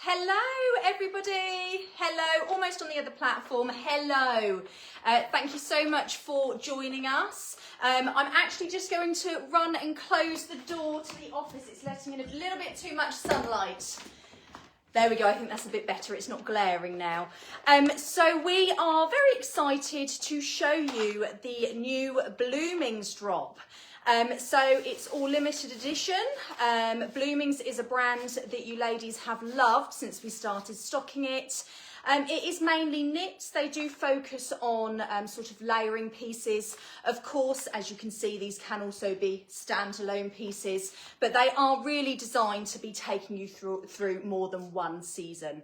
Hello everybody, hello, almost on the other platform, hello. Thank you so much for joining us. I'm actually just going to run and close the door to the office. It's letting in a little bit too much sunlight. There we go, I think that's a bit better, it's not glaring now. So we are very excited to show you the new Bloomings drop. So it's all limited edition. Bloomings is a brand that you ladies have loved since we started stocking it. It is mainly knits. They do focus on sort of layering pieces. Of course, as you can see, these can also be standalone pieces, but they are really designed to be taking you through more than one season.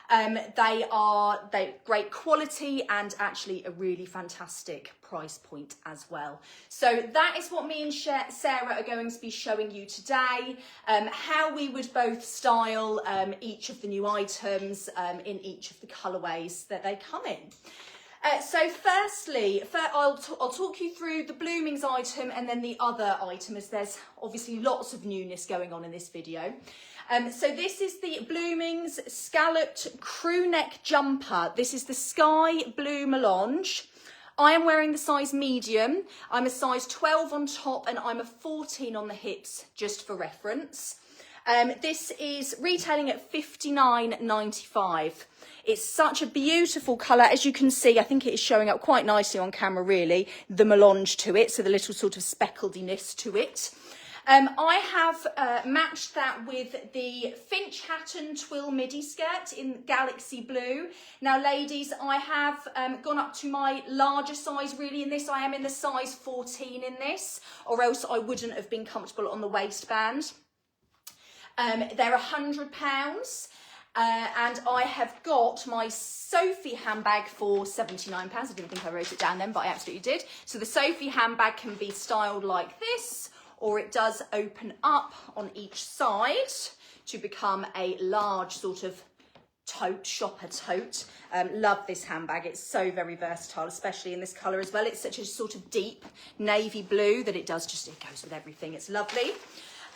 They're great quality and actually a really fantastic price point as well. So that is what me and Sarah are going to be showing you today, how we would both style each of the new items in each of the colourways that they come in. So firstly, I'll talk you through the Bloomings item and then the other item, as there's obviously lots of newness going on in this video. So this is the Bloomings scalloped crew neck jumper. This is the sky blue melange. I am wearing the size medium. I'm a size 12 on top and I'm a 14 on the hips, just for reference. This is retailing at $59.95. It's such a beautiful colour. As you can see, I think it is showing up quite nicely on camera, really, the melange to it, so the little sort of specklediness to it. I have matched that with the Finch Hatton twill midi skirt in Galaxy Blue. Now, ladies, I have gone up to my larger size, really, in this. I am in the size 14 in this, or else I wouldn't have been comfortable on the waistband. They're £100. And I have got my Sophie handbag for £79. I didn't think I wrote it down then, but I absolutely did. So the Sophie handbag can be styled like this, or it does open up on each side to become a large sort of tote, shopper tote. Love this handbag. It's so very versatile, especially in this colour as well. It's such a sort of deep navy blue that it goes with everything. It's lovely.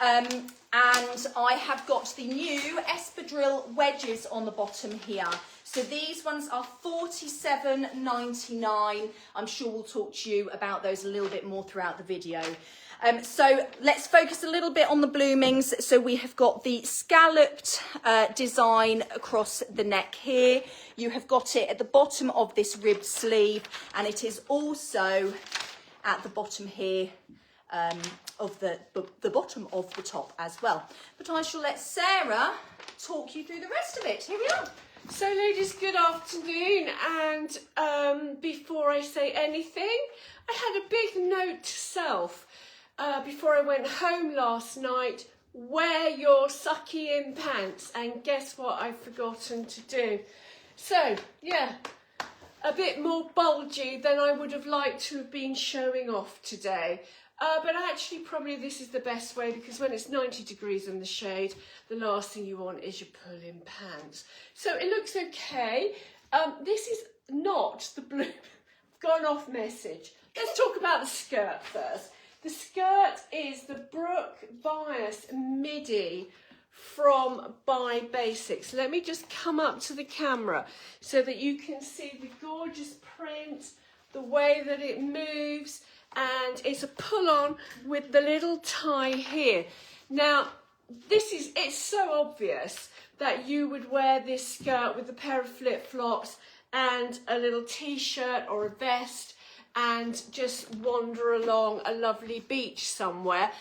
And I have got the new espadrille wedges on the bottom here. So these ones are $47.99. I'm sure we'll talk to you about those a little bit more throughout the video. So let's focus a little bit on the Bloomings. So we have got the scalloped design across the neck here. You have got it at the bottom of this ribbed sleeve, and it is also at the bottom here of the bottom of the top as well. But I shall let Sarah talk you through the rest of it. Here we are. So ladies, good afternoon, and before I say anything, I had a big note to self before I went home last night: wear your sucky in pants. And guess what I've forgotten to do? So yeah, a bit more bulgy than I would have liked to have been showing off today. But actually, probably this is the best way, because when it's 90 degrees in the shade, the last thing you want is your pull-in pants. So it looks okay. This is not the blue, gone off message. Let's talk about the skirt first. The skirt is the Brooke Bias midi from By Basics. Let me just come up to the camera so that you can see the gorgeous print, the way that it moves. And it's a pull-on with the little tie here. Now, it's so obvious that you would wear this skirt with a pair of flip-flops and a little t-shirt or a vest and just wander along a lovely beach somewhere.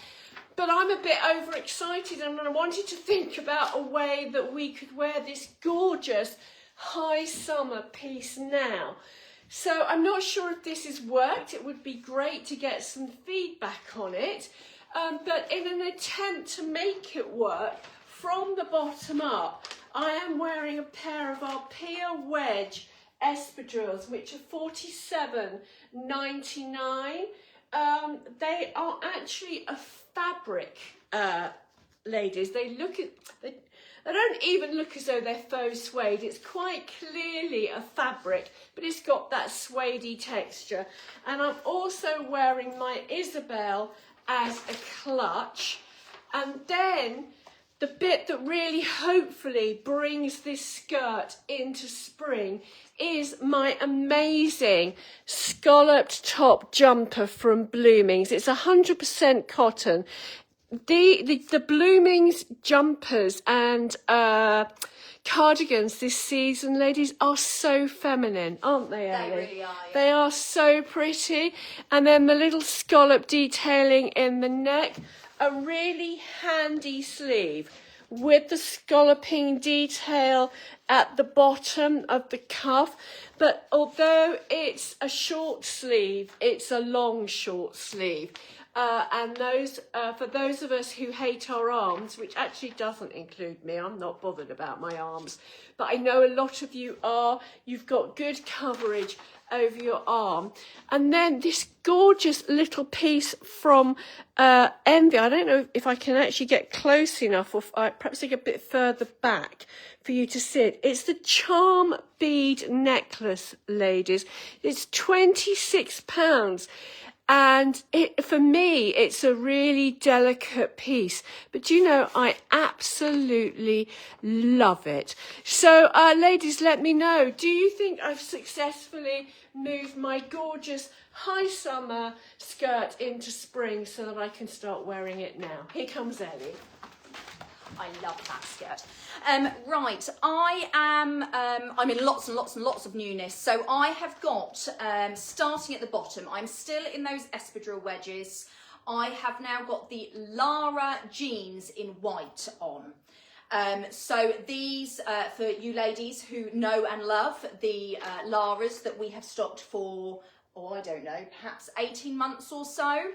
But I'm a bit overexcited, and I wanted to think about a way that we could wear this gorgeous high summer piece now. So I'm not sure if this has worked. It would be great to get some feedback on it. But in an attempt to make it work from the bottom up, I am wearing a pair of our Artichoke wedge espadrilles, which are $47.99. They are actually a fabric, ladies. They don't even look as though they're faux suede. It's quite clearly a fabric, but it's got that suede-y texture. And I'm also wearing my Isabel as a clutch. And then the bit that really hopefully brings this skirt into spring is my amazing scalloped top jumper from Bloomings. It's 100% cotton. The Bloomings jumpers and cardigans this season, ladies, are so feminine, aren't they, Ellie? They really are. Yeah. They are so pretty. And then the little scallop detailing in the neck, a really handy sleeve with the scalloping detail at the bottom of the cuff. But although it's a short sleeve, it's a long short sleeve. And those, for those of us who hate our arms, which actually doesn't include me, I'm not bothered about my arms, but I know a lot of you are, you've got good coverage over your arm. And then this gorgeous little piece from Envy. I don't know if I can actually get close enough, or perhaps take a bit further back for you to see it. It's the charm bead necklace, ladies. It's £26. And for me, it's a really delicate piece. But you know, I absolutely love it. So, ladies, let me know. Do you think I've successfully moved my gorgeous high summer skirt into spring so that I can start wearing it now? Here comes Ellie. I love that skirt. Right, I'm in lots and lots and lots of newness. So I have got, starting at the bottom, I'm still in those espadrille wedges. I have now got the Lara jeans in white on. So these, for you ladies who know and love the Laras that we have stocked for, I don't know, perhaps 18 months or so.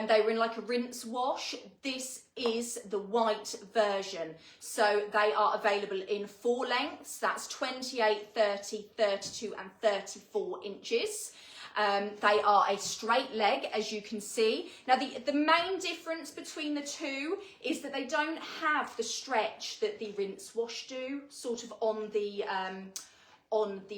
They were in like a rinse wash. This is the white version. So they are available in 4 lengths. That's 28, 30, 32 and 34 inches. They are a straight leg, as you can see. Now, the main difference between the two is that they don't have the stretch that the rinse wash do, sort of on the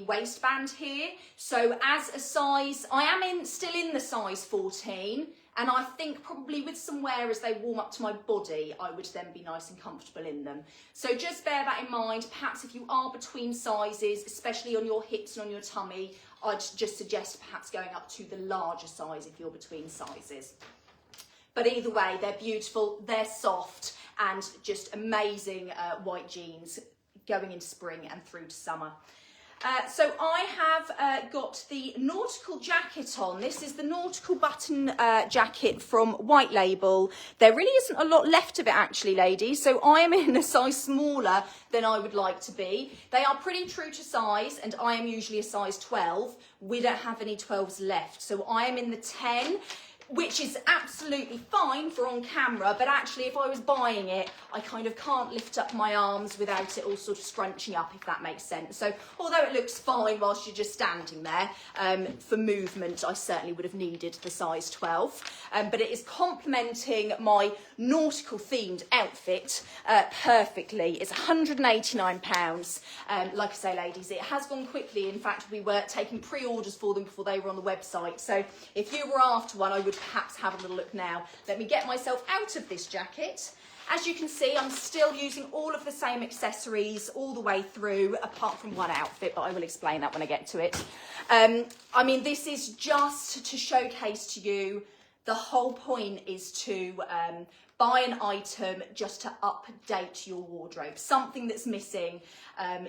waistband here. So as a size, I am still in the size 14, and I think probably with some wear as they warm up to my body, I would then be nice and comfortable in them. So just bear that in mind. Perhaps if you are between sizes, especially on your hips and on your tummy, I'd just suggest perhaps going up to the larger size if you're between sizes. But either way, they're beautiful, they're soft, and just amazing white jeans going into spring and through to summer. So I have got the nautical jacket on. This is the nautical button jacket from White Label. There really isn't a lot left of it actually, ladies. So I am in a size smaller than I would like to be. They are pretty true to size, and I am usually a size 12. We don't have any 12s left. So I am in the 10. Which is absolutely fine for on camera, but actually if I was buying it, I kind of can't lift up my arms without it all sort of scrunching up, if that makes sense. So although it looks fine whilst you're just standing there, for movement, I certainly would have needed the size 12. But it is complementing my nautical themed outfit perfectly. It's £189. Like I say, ladies, it has gone quickly. In fact, we were taking pre-orders for them before they were on the website. So if you were after one, I would perhaps have a little look now. Let me get myself out of this jacket. As you can see, I'm still using all of the same accessories all the way through, apart from one outfit, but I will explain that when I get to it. I mean, this is just to showcase to you, the whole point is to buy an item just to update your wardrobe, something that's missing.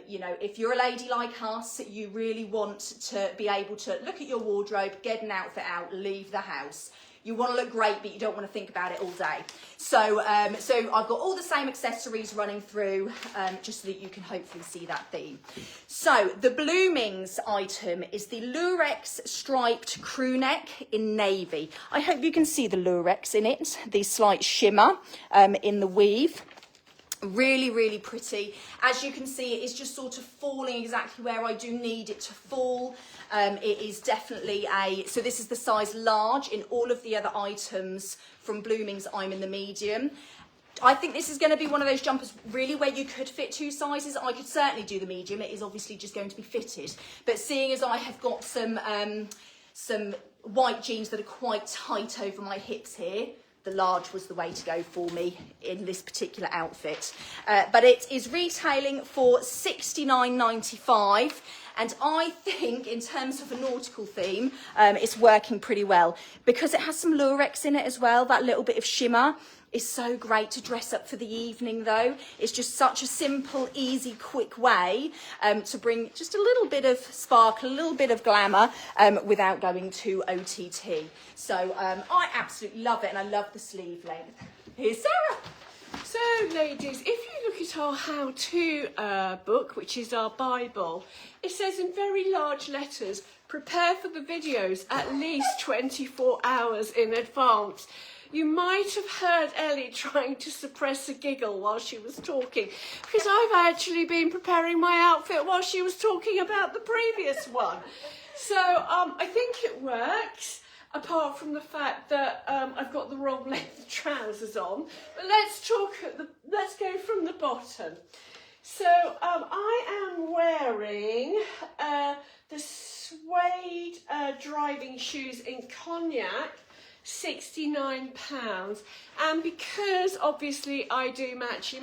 You know, if you're a lady like us, you really want to be able to look at your wardrobe, get an outfit out, leave the house. You want to look great, but you don't want to think about it all day. So, so I've got all the same accessories running through, just so that you can hopefully see that theme. So the Bloomings item is the Lurex striped crew neck in navy. I hope you can see the Lurex in it, the slight shimmer in the weave. Really, really pretty. As you can see, it is just sort of falling exactly where I do need it to fall. It is definitely so this is the size large. In all of the other items from Bloomings, I'm in the medium. I think this is going to be one of those jumpers really where you could fit 2 sizes. I could certainly do the medium. It is obviously just going to be fitted. But seeing as I have got some white jeans that are quite tight over my hips here, the large was the way to go for me in this particular outfit. But it is retailing for $69.95. And I think in terms of a nautical theme, it's working pretty well. Because it has some lurex in it as well, that little bit of shimmer is so great to dress up for the evening though. It's just such a simple, easy, quick way to bring just a little bit of sparkle, a little bit of glamour without going to OTT. So I absolutely love it, and I love the sleeve length. Here's Sarah. So ladies, if you look at our how-to book, which is our Bible, it says in very large letters, prepare for the videos at least 24 hours in advance. You might have heard Ellie trying to suppress a giggle while she was talking, because I've actually been preparing my outfit while she was talking about the previous one. So I think it works, apart from the fact that I've got the wrong length trousers on. But let's go from the bottom. So I am wearing the suede driving shoes in cognac, £69, and because obviously I do matchy,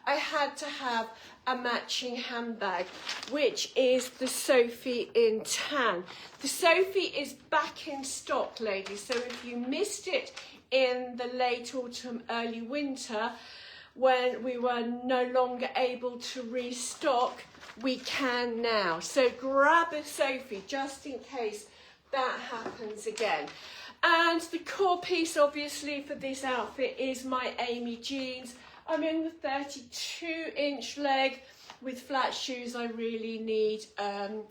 I had to have a matching handbag, which is the Sophie in tan. The Sophie is back in stock, ladies, so if you missed it in the late autumn, early winter, when we were no longer able to restock, we can now. So grab a Sophie just in case that happens again. And the core piece, obviously, for this outfit is my Amy jeans. I'm in the 32-inch leg. With flat shoes, I really need a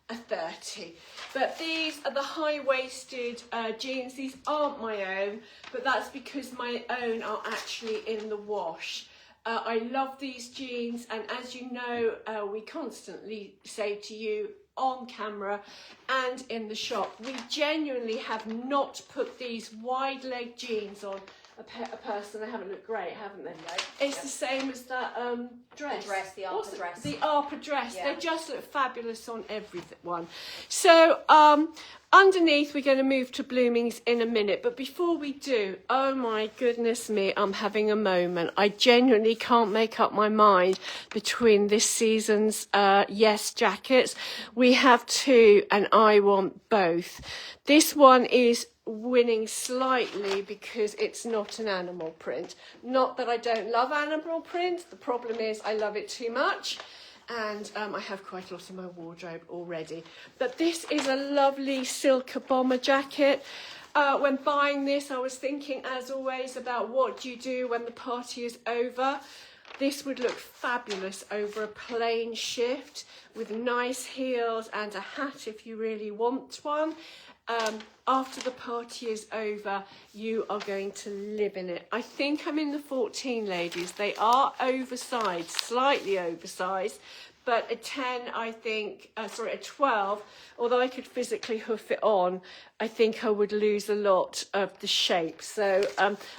30. But these are the high-waisted jeans. These aren't my own, but that's because my own are actually in the wash. I love these jeans, and as you know, we constantly say to you, on camera and in the shop, we genuinely have not put these wide leg jeans on a person. They haven't looked great, haven't they? No. It's the same as that dress. The ARPA dress. The ARPA dress. Yeah. They just look fabulous on everyone. So underneath, we're going to move to Bloomings in a minute. But before we do, oh my goodness me, I'm having a moment. I genuinely can't make up my mind between this season's Yes jackets. We have two, and I want both. This one is winning slightly because it's not an animal print. Not that I don't love animal print. The problem is I love it too much. And I have quite a lot in my wardrobe already. But this is a lovely silk bomber jacket. When buying this, I was thinking, as always, about what do you do when the party is over. This would look fabulous over a plain shift with nice heels and a hat if you really want one. After the party is over, you are going to live in it. I think I'm in the 14, ladies. They are oversized, slightly oversized, but a 10, I think, a 12, although I could physically hoof it on, I think I would lose a lot of the shape. So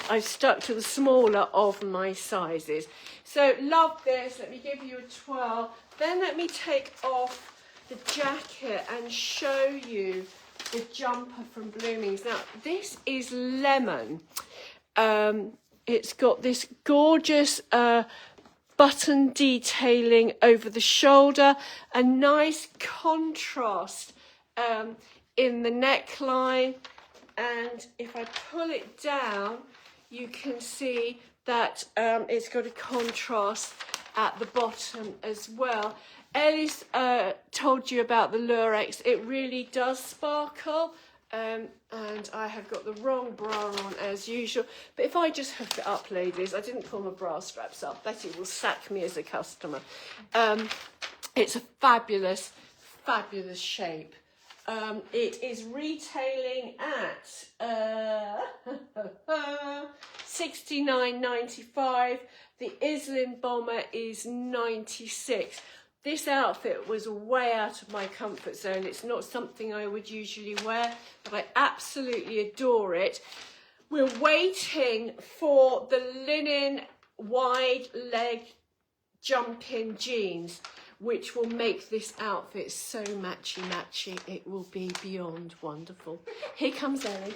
I've stuck to the smaller of my sizes. So love this. Let me give you a 12. Then let me take off the jacket and show you the jumper from Bloomings. Now, this is lemon. It's got this gorgeous button detailing over the shoulder, a nice contrast in the neckline, and if I pull it down, you can see that it's got a contrast at the bottom as well. Ellie's told you about the lurex. It really does sparkle, and I have got the wrong bra on as usual. But if I just hook it up, ladies, I didn't pull my bra straps up. Betty will sack me as a customer. It's a fabulous, fabulous shape. It is retailing at $69.95. The Islin bomber is $96. This outfit was way out of my comfort zone. It's not something I would usually wear, but I absolutely adore it. We're waiting for the linen wide leg jump-in jeans, which will make this outfit so matchy-matchy. It will be beyond wonderful. Here comes Ellie.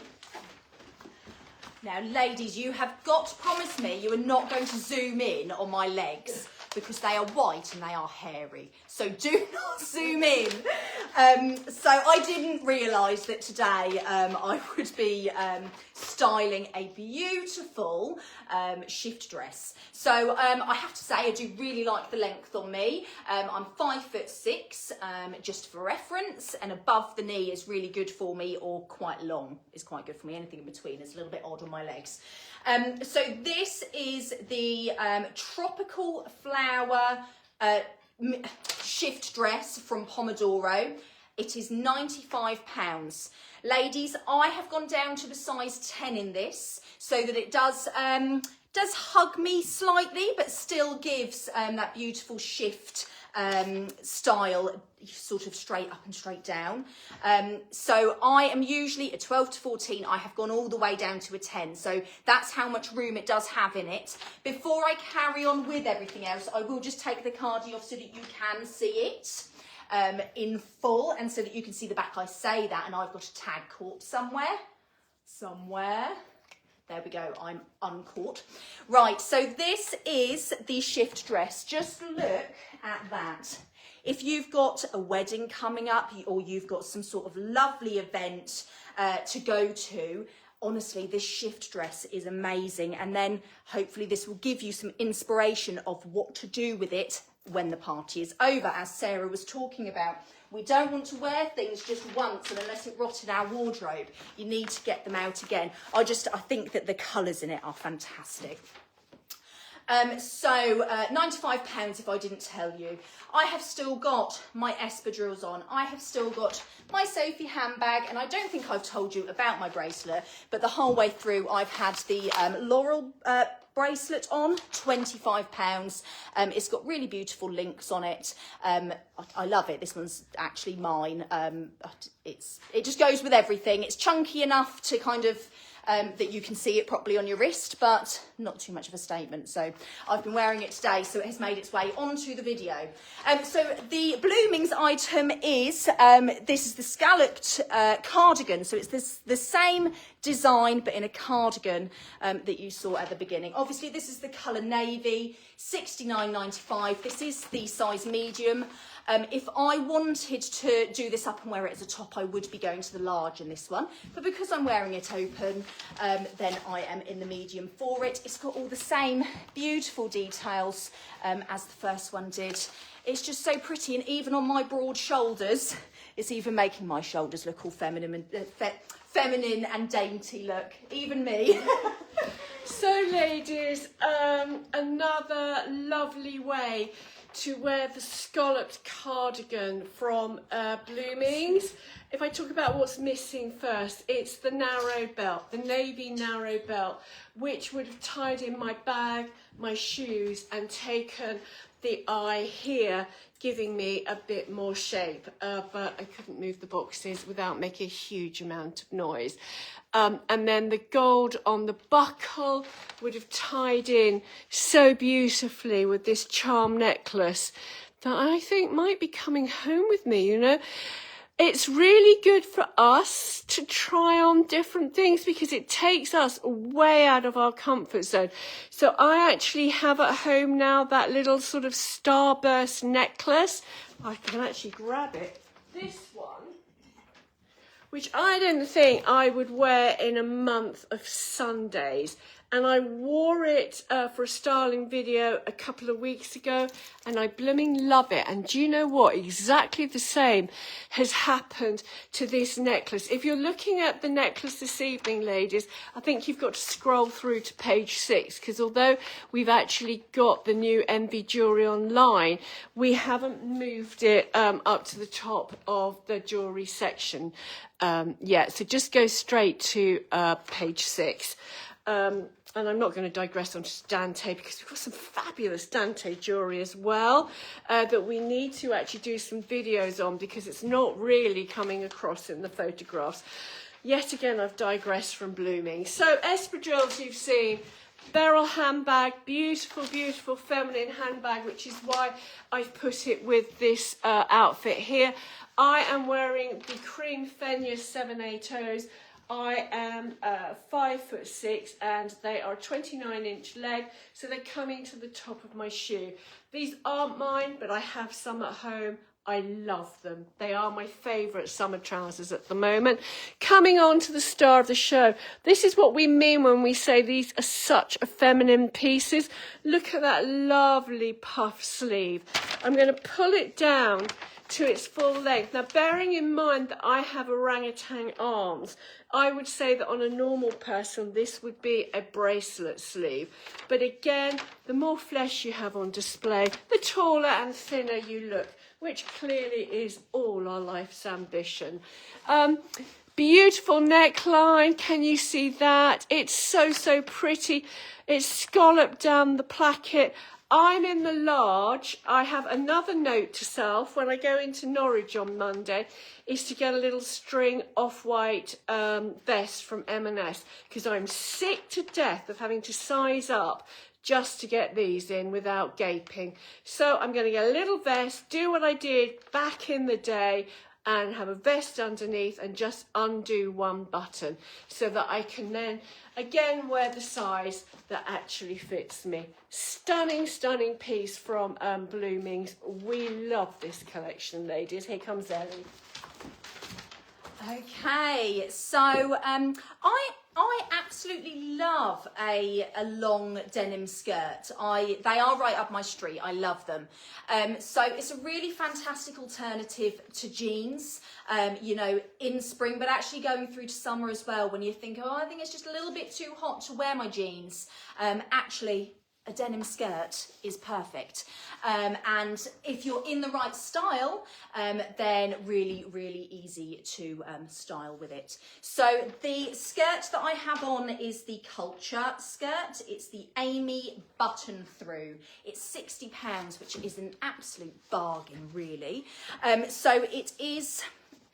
Now, ladies, you have got to promise me you are not going to zoom in on my legs because they are white and they are hairy. So do not zoom in. So I didn't realise that today I would be styling a beautiful shift dress. So I have to say I do really like the length on me. I'm 5'6", just for reference, and above the knee is really good for me, or quite long is quite good for me. Anything in between is a little bit odd on my legs. So this is the tropical flower shift dress from Pomodoro. It is £95. Ladies, I have gone down to the size 10 in this so that it does hug me slightly, but still gives that beautiful shift style, sort of straight up and straight down. So I am usually a 12 to 14. I have gone all the way down to a 10. So that's how much room it does have in it. Before I carry on with everything else, I will just take the cardie off so that you can see it in full, and so that you can see the back. I say that and I've got a tag caught somewhere. There we go, I'm uncaught. Right, so this is the shift dress. Just look at that. If you've got a wedding coming up, or you've got some sort of lovely event to go to, honestly, this shift dress is amazing. And then hopefully this will give you some inspiration of what to do with it when the party is over, as Sarah was talking about. We don't want to wear things just once, and unless it rotted our wardrobe, you need to get them out again. I think that the colours in it are fantastic. So £95 if I didn't tell you. I have still got my espadrilles on. I have still got my Sophie handbag, and I don't think I've told you about my bracelet, but the whole way through I've had the Laurel bracelet on, £25. It's got really beautiful links on it. I love it. This one's actually mine. It just goes with everything. It's chunky enough to kind of that you can see it properly on your wrist, but not too much of a statement. So I've been wearing it today, so it has made its way onto the video. So the Bloomings item is, this is the scalloped cardigan. So it's the same design, but in a cardigan that you saw at the beginning. Obviously, this is the colour navy, £69.95. This is the size medium. If I wanted to do this up and wear it as a top, I would be going to the large in this one. But because I'm wearing it open, then I am in the medium for it. It's got all the same beautiful details as the first one did. It's just so pretty, and even on my broad shoulders, it's even making my shoulders look all feminine and dainty. Look, even me. So ladies, another lovely way to wear the scalloped cardigan from Bloomings. If I talk about what's missing first, it's the narrow belt, the navy narrow belt, which would have tied in my bag, my shoes, and taken the eye here, giving me a bit more shape, but I couldn't move the boxes without making a huge amount of noise. And then the gold on the buckle would have tied in so beautifully with this charm necklace that I think might be coming home with me, you know. It's really good for us to try on different things because it takes us way out of our comfort zone. So I actually have at home now that little sort of starburst necklace. I can actually grab it. This one, which I don't think I would wear in a month of Sundays. And I wore it for a styling video a couple of weeks ago, and I blooming love it. And do you know what? Exactly the same has happened to this necklace. If you're looking at the necklace this evening, ladies, I think you've got to scroll through to page 6, because although we've actually got the new Envy jewellery online, we haven't moved it up to the top of the jewellery section yet. So just go straight to page 6. And I'm not going to digress onto Dante because we've got some fabulous Dante jewellery as well that we need to actually do some videos on because it's not really coming across in the photographs. Yet again, I've digressed from Blooming. So espadrilles you've seen, beryl handbag, beautiful, beautiful feminine handbag, which is why I've put it with this outfit here. I am wearing the cream Fenya 780s. I am 5'6" and they are 29-inch leg, so they're coming to the top of my shoe. These aren't mine, but I have some at home. I love them. They are my favourite summer trousers at the moment. Coming on to the star of the show. This is what we mean when we say these are such feminine pieces. Look at that lovely puff sleeve. I'm going to pull it down to its full length. Now, bearing in mind that I have orangutan arms, I would say that on a normal person, this would be a bracelet sleeve. But again, the more flesh you have on display, the taller and thinner you look, which clearly is all our life's ambition. Beautiful neckline, can you see that? It's so pretty. It's scalloped down the placket. I'm in the large. I have another note to self when I go into Norwich on Monday, is to get a little string off-white vest from M&S, because I'm sick to death of having to size up just to get these in without gaping. So I'm going to get a little vest, do what I did back in the day, and have a vest underneath and just undo one button so that I can then again wear the size that actually fits me. Stunning piece from Bloomings. We love this collection, ladies. Here comes Ellie. Okay, so I absolutely love a long denim skirt. They are right up my street. I love them. So it's a really fantastic alternative to jeans, you know, in spring, but actually going through to summer as well, when you think, oh, I think it's just a little bit too hot to wear my jeans. Actually, a denim skirt is perfect. And if you're in the right style, then really easy to style with it. So the skirt that I have on is the Culture skirt. It's the Amy button through. It's £60, which is an absolute bargain, really. So it is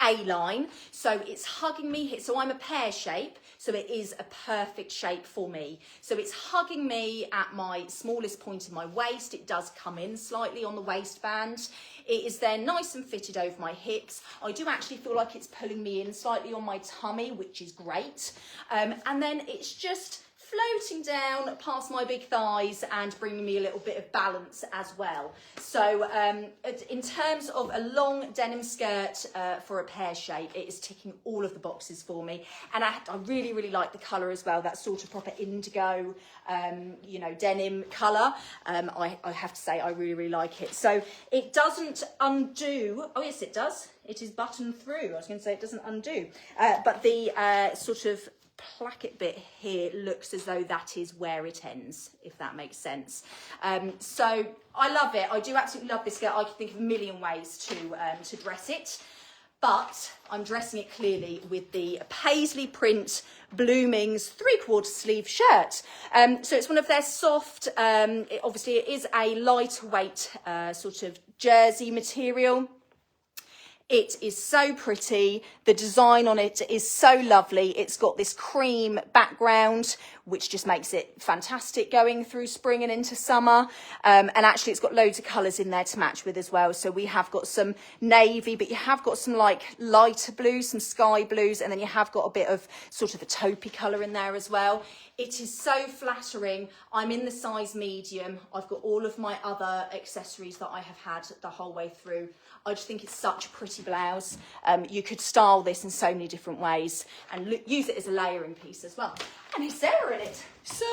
A-line, so it's hugging me here. So I'm a pear shape, so it is a perfect shape for me. So it's hugging me at my smallest point in my waist. It does come in slightly on the waistband. It is then nice and fitted over my hips. I do actually feel like it's pulling me in slightly on my tummy, which is great. And then it's just floating down past my big thighs and bringing me a little bit of balance as well. So in terms of a long denim skirt for a pear shape, it is ticking all of the boxes for me. And I really like the colour as well, that sort of proper indigo, you know, denim colour. I have to say I really like it. So it doesn't undo, oh yes it does, it is buttoned through. I was going to say it doesn't undo, but the sort of placket bit here looks as though that is where it ends, if that makes sense. So I love it. I do absolutely love this skirt. I can think of a million ways to dress it, but I'm dressing it clearly with the paisley print Bloomings 3/4 sleeve shirt. So it's one of their soft, obviously it is a lightweight sort of jersey material. It is so pretty. The design on it is so lovely. It's got this cream background, which just makes it fantastic going through spring and into summer. And actually it's got loads of colours in there to match with as well. So we have got some navy, but you have got some like lighter blues, some sky blues, and then you have got a bit of sort of a taupey colour in there as well. It is so flattering. I'm in the size medium. I've got all of my other accessories that I have had the whole way through. I just think it's such a pretty blouse. You could style this in so many different ways and use it as a layering piece as well. And there's Sarah in it. So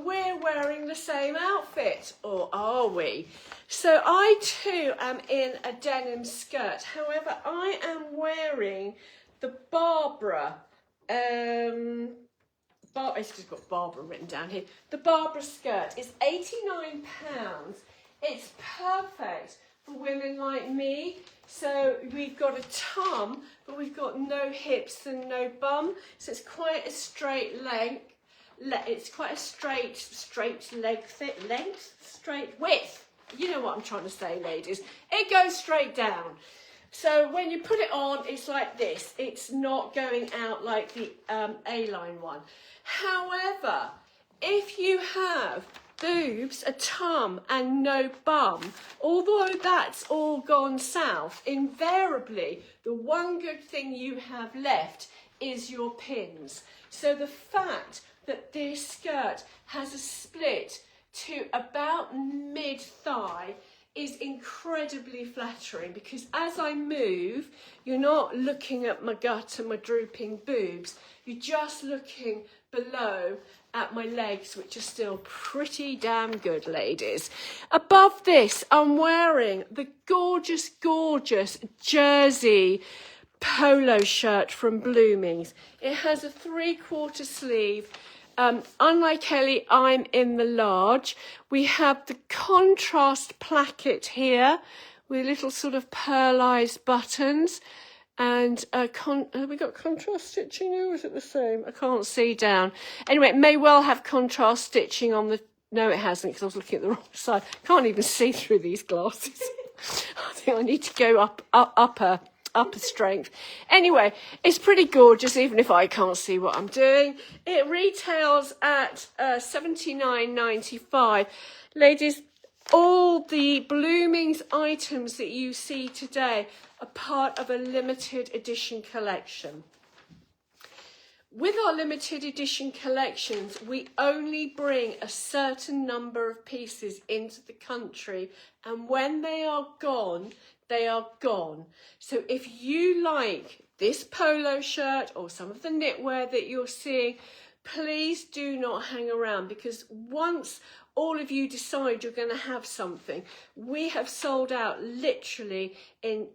we're wearing the same outfit, or are we? So I too am in a denim skirt. However, I am wearing the Barbara. It's just got Barbara written down here. The Barbara skirt is £89. It's perfect for women like me. So we've got a tum, but we've got no hips and no bum. So it's quite a straight length. It's quite a straight leg straight width. You know what I'm trying to say, ladies. It goes straight down. So when you put it on, it's like this. It's not going out like the A-line one. However, if you have boobs, a tum and no bum, although that's all gone south, invariably the one good thing you have left is your pins. So the fact that this skirt has a split to about mid-thigh is incredibly flattering, because as I move, you're not looking at my gut and my drooping boobs, you're just looking below at my legs, which are still pretty damn good, ladies. Above this, I'm wearing the gorgeous, gorgeous jersey polo shirt from Bloomings. It has a 3/4 sleeve. Unlike Ellie, I'm in the large. We have the contrast placket here with little sort of pearlized buttons. And have we got contrast stitching, or is it the same? I can't see down. Anyway, it may well have contrast stitching on the... No, it hasn't, because I was looking at the wrong side. Can't even see through these glasses. I think I need to go upper strength. Anyway, it's pretty gorgeous, even if I can't see what I'm doing. It retails at $79.95. Ladies, all the Bloomings items that you see today are part of a limited edition collection. With our limited edition collections, we only bring a certain number of pieces into the country, and when they are gone, they are gone. So if you like this polo shirt or some of the knitwear that you're seeing, please do not hang around, because once all of you decide you're going to have something, we have sold out literally in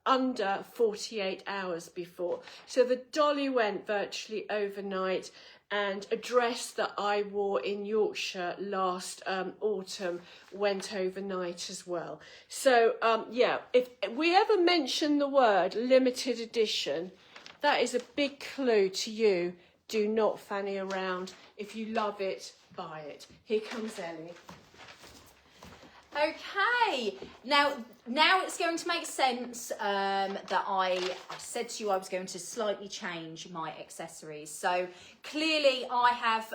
under 48 hours before. So the dolly went virtually overnight, and a dress that I wore in Yorkshire last autumn went overnight as well. So yeah, if we ever mention the word limited edition, that is a big clue to you. Do not fanny around. If you love it, buy it. Here comes Ellie. Okay, now it's going to make sense that I said to you I was going to slightly change my accessories. So clearly I've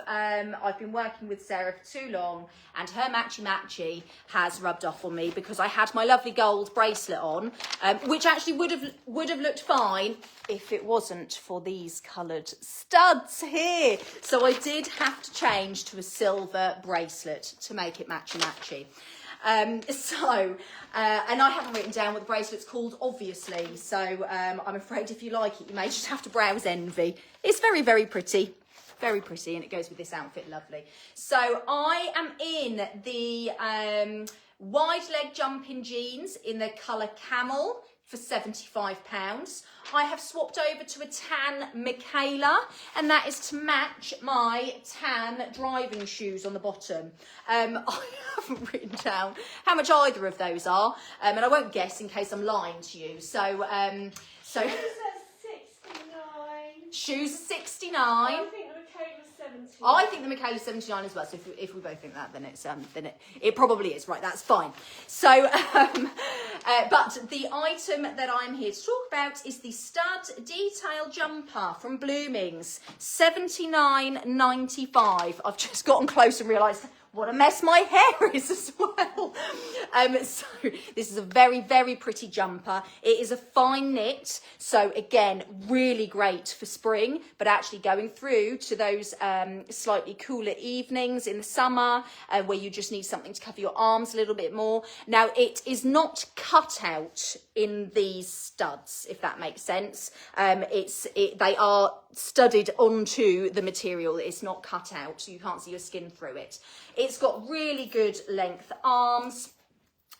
been working with Sarah for too long, and her matchy has rubbed off on me, because I had my lovely gold bracelet on, which actually would have looked fine if it wasn't for these coloured studs here. So I did have to change to a silver bracelet to make it matchy. And I haven't written down what the bracelet's called, obviously, so I'm afraid if you like it, you may just have to browse envy. It's very, very pretty, and it goes with this outfit, lovely. So I am in the wide leg jumping jeans in the colour camel for £75. I have swapped over to a tan Michaela, and that is to match my tan driving shoes on the bottom. I haven't written down how much either of those are, and I won't guess in case I'm lying to you. So shoes 69. I think the Michaela's 70. I think the Michaela's 79 as well. So if we both think that, then it probably is, right? That's fine. So, but the item that I'm here to talk about is the stud detail jumper from Bloomings, $79.95. I've just gotten close and realised what a mess my hair is as well. So this is a very, very pretty jumper. It is a fine knit, so again, really great for spring, but actually going through to those slightly cooler evenings in the summer where you just need something to cover your arms a little bit more. Now, it is not cut out in these studs, if that makes sense. They are studded onto the material. It's not cut out, so you can't see your skin through it. It's got really good length arms,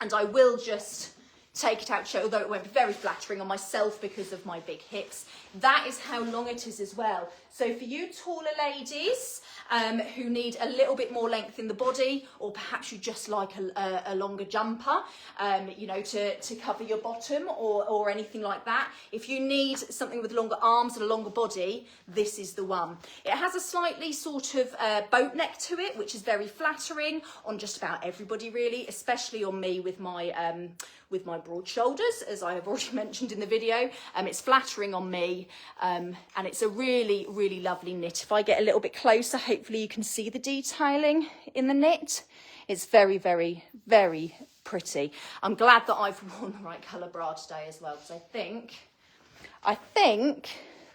and I will just take it out to show, although it won't be very flattering on myself because of my big hips. That is how long it is as well. So for you taller ladies who need a little bit more length in the body, or perhaps you just like a longer jumper, you know, to cover your bottom or anything like that. If you need something with longer arms and a longer body, this is the one. It has a slightly sort of boat neck to it, which is very flattering on just about everybody really, especially on me with my broad shoulders, as I have already mentioned in the video. It's flattering on me, and it's a really, really lovely knit. If I get a little bit closer, hopefully you can see the detailing in the knit. It's very, very, very pretty. I'm glad that I've worn the right colour bra today as well, because I think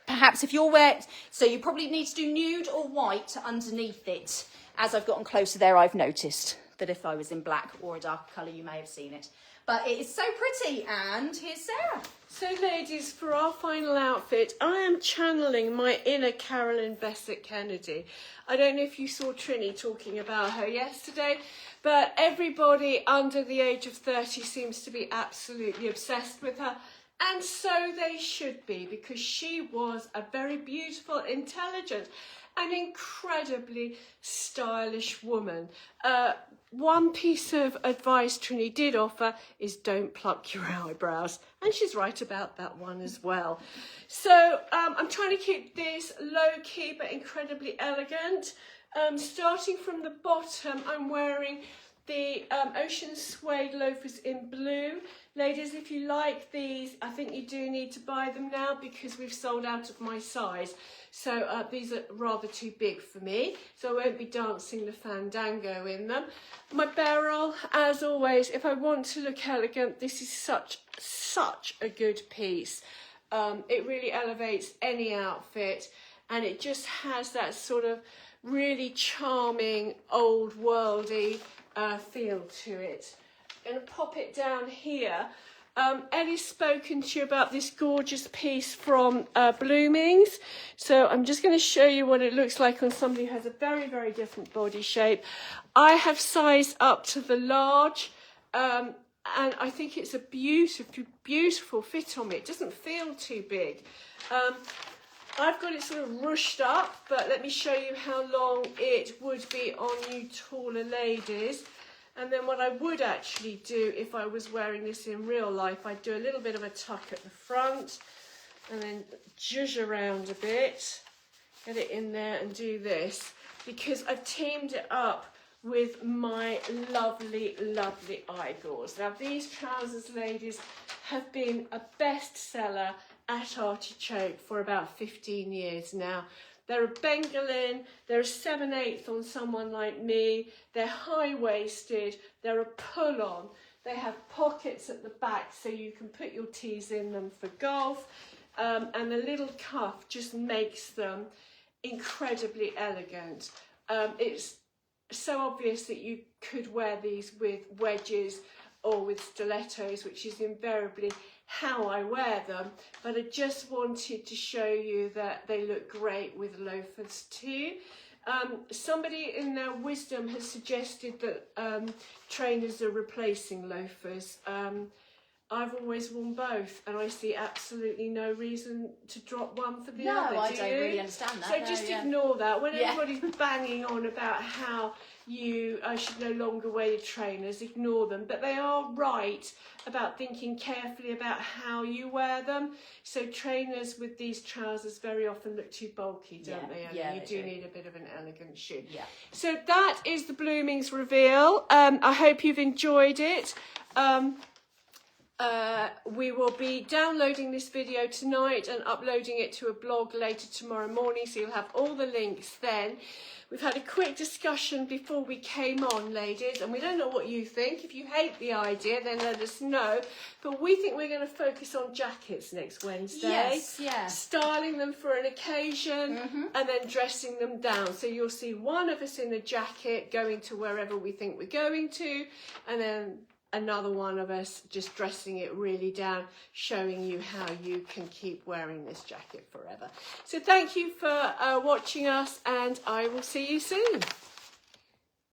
perhaps if you're wearing, so you probably need to do nude or white underneath it. As I've gotten closer there, I've noticed that if I was in black or a darker colour, you may have seen it. But it is so pretty, and here's Sarah. So ladies, for our final outfit, I am channeling my inner Carolyn Bessette Kennedy. I don't know if you saw Trini talking about her yesterday, but everybody under the age of 30 seems to be absolutely obsessed with her. And so they should be, because she was a very beautiful, intelligent and incredibly stylish woman. One piece of advice Trini did offer is don't pluck your eyebrows. And she's right about that one as well. So I'm trying to keep this low-key but incredibly elegant. Starting from the bottom, I'm wearing the Ocean Suede loafers in blue. Ladies, if you like these, I think you do need to buy them now because we've sold out of my size. So these are rather too big for me, so I won't be dancing the fandango in them. My barrel, as always, if I want to look elegant, this is such a good piece. It really elevates any outfit, and it just has that sort of really charming, old worldy feel to it. I'm going to pop it down here. Ellie's spoken to you about this gorgeous piece from Bloomings. So I'm just going to show you what it looks like on somebody who has a very, very different body shape. I have sized up to the large, and I think it's a beautiful, beautiful fit on me. It doesn't feel too big. I've got it sort of ruched up, but let me show you how long it would be on you taller ladies. And then what I would actually do if I was wearing this in real life, I'd do a little bit of a tuck at the front and then zhuzh around a bit, get it in there and do this, because I've teamed it up with my lovely, lovely eye gauze. Now these trousers, ladies, have been a bestseller at Artichoke for about 15 years now. They're a Bengalin, they're a 7/8 on someone like me, they're high-waisted, they're a pull-on, they have pockets at the back so you can put your tees in them for golf, and the little cuff just makes them incredibly elegant. It's so obvious that you could wear these with wedges or with stilettos, which is invariably how I wear them, but I just wanted to show you that they look great with loafers too. Somebody in their wisdom has suggested that trainers are replacing loafers. I've always worn both, and I see absolutely no reason to drop one for the other. No, I don't really understand that. So just ignore that. When everybody's banging on about how you should no longer wear your trainers, ignore them. But they are right about thinking carefully about how you wear them. So trainers with these trousers very often look too bulky, don't they? Yeah, you do need a bit of an elegant shoe. Yeah. So that is the Bloomings reveal. I hope you've enjoyed it. We will be downloading this video tonight and uploading it to a blog later tomorrow morning, so you'll have all the links then. We've had a quick discussion before we came on, ladies, and we don't know what you think. If you hate the idea, then let us know. But we think we're going to focus on jackets next Wednesday. Yes, yeah. Styling them for an occasion and then dressing them down. So you'll see one of us in a jacket going to wherever we think we're going to, and then another one of us just dressing it really down, showing you how you can keep wearing this jacket forever. So thank you for watching us, and I will see you soon.